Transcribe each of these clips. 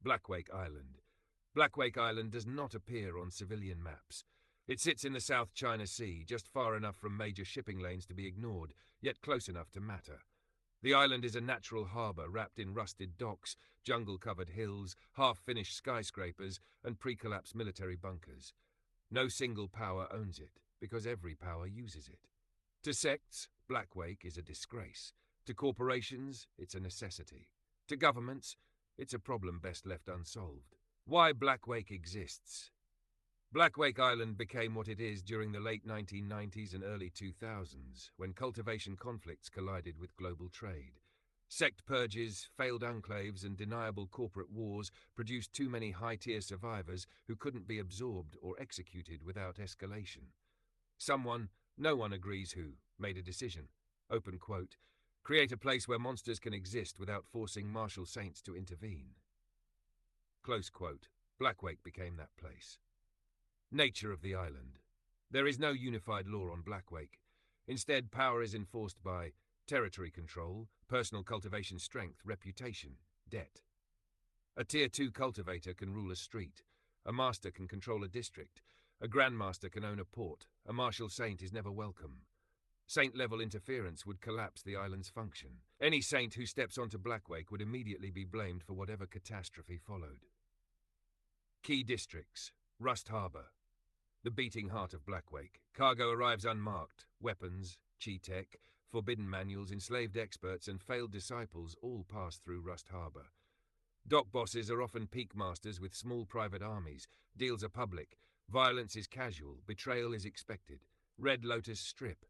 Blackwake Island. Blackwake Island does not appear on civilian maps. It sits in the South China Sea, just far enough from major shipping lanes to be ignored, yet close enough to matter. The island is a natural harbour wrapped in rusted docks, jungle-covered hills, half-finished skyscrapers, and pre-collapsed military bunkers. No single power owns it, because every power uses it. To sects, Blackwake is a disgrace. To corporations, it's a necessity. To governments, it's a problem best left unsolved. Why Blackwake exists. Blackwake Island became what it is during the late 1990s and early 2000s, when cultivation conflicts collided with global trade. Sect purges, failed enclaves, and deniable corporate wars produced too many high-tier survivors who couldn't be absorbed or executed without escalation. Someone, no one agrees who, made a decision. Open quote. Create a place where monsters can exist without forcing martial saints to intervene. Close quote. Blackwake became that place. Nature of the island. There is no unified law on Blackwake. Instead, power is enforced by territory control, personal cultivation strength, reputation, debt. A Tier 2 cultivator can rule a street. A master can control a district. A grandmaster can own a port. A martial saint is never welcome. Saint-level interference would collapse the island's function. Any saint who steps onto Blackwake would immediately be blamed for whatever catastrophe followed. Key districts. Rust Harbour. The beating heart of Blackwake. Cargo arrives unmarked. Weapons, chi-tech, forbidden manuals, enslaved experts, and failed disciples all pass through Rust Harbour. Dock bosses are often peak masters with small private armies. Deals are public. Violence is casual. Betrayal is expected. Red Lotus Strip.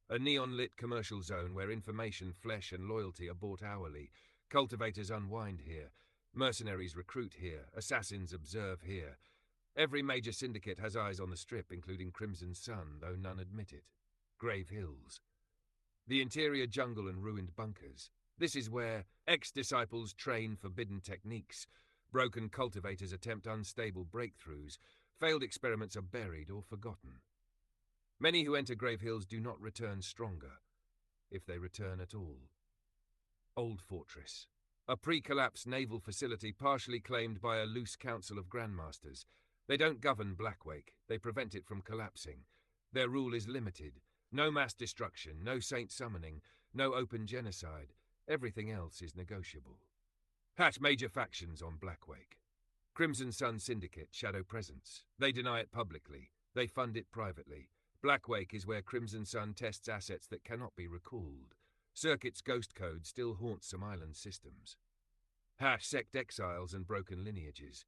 A neon-lit commercial zone where information, flesh, and loyalty are bought hourly. Cultivators unwind here. Mercenaries recruit here. Assassins observe here. Every major syndicate has eyes on the Strip, including Crimson Sun, though none admit it. Grave Hills. The interior jungle and ruined bunkers. This is where ex-disciples train forbidden techniques. Broken cultivators attempt unstable breakthroughs. Failed experiments are buried or forgotten. Many who enter Grave Hills do not return stronger, if they return at all. Old Fortress. A pre-collapse naval facility partially claimed by a loose council of Grandmasters. They don't govern Blackwake, they prevent it from collapsing. Their rule is limited. No mass destruction, no saint summoning, no open genocide. Everything else is negotiable. Hatch major factions on Blackwake. Crimson Sun Syndicate, Shadow Presence. They deny it publicly. They fund it privately. Blackwake is where Crimson Sun tests assets that cannot be recalled. Circuit's ghost code still haunts some island systems. Sect Exiles and broken lineages.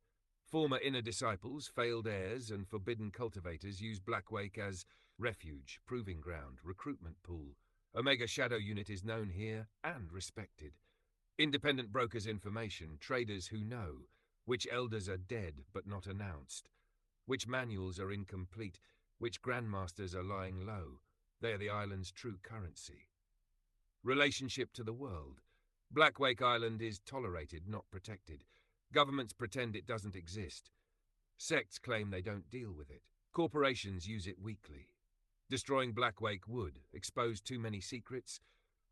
Former inner disciples, failed heirs, and forbidden cultivators use Blackwake as refuge, proving ground, recruitment pool. Omega Shadow Unit is known here and respected. Independent brokers' information, traders who know, which elders are dead but not announced, which manuals are incomplete, which grandmasters are lying low. They are the island's true currency. Relationship to the world. Blackwake Island is tolerated, not protected. Governments pretend it doesn't exist. Sects claim they don't deal with it. Corporations use it weakly. Destroying Blackwake would expose too many secrets,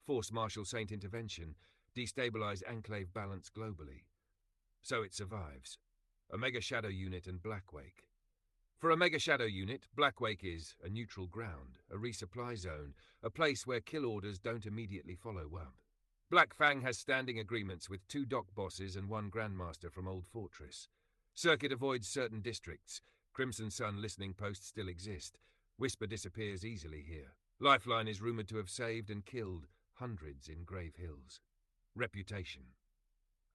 force martial saint intervention, destabilize enclave balance globally. So it survives. Omega Shadow Unit and Blackwake. For Omega Shadow Unit, Blackwake is a neutral ground, a resupply zone, a place where kill orders don't immediately follow up. Black Fang has standing agreements with 2 dock bosses and 1 grandmaster from Old Fortress. Circuit avoids certain districts. Crimson Sun listening posts still exist. Whisper disappears easily here. Lifeline is rumored to have saved and killed hundreds in Grave Hills. Reputation.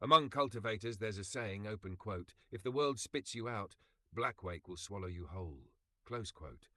Among cultivators there's a saying, open quote, if the world spits you out, Blackwake will swallow you whole. Close quote.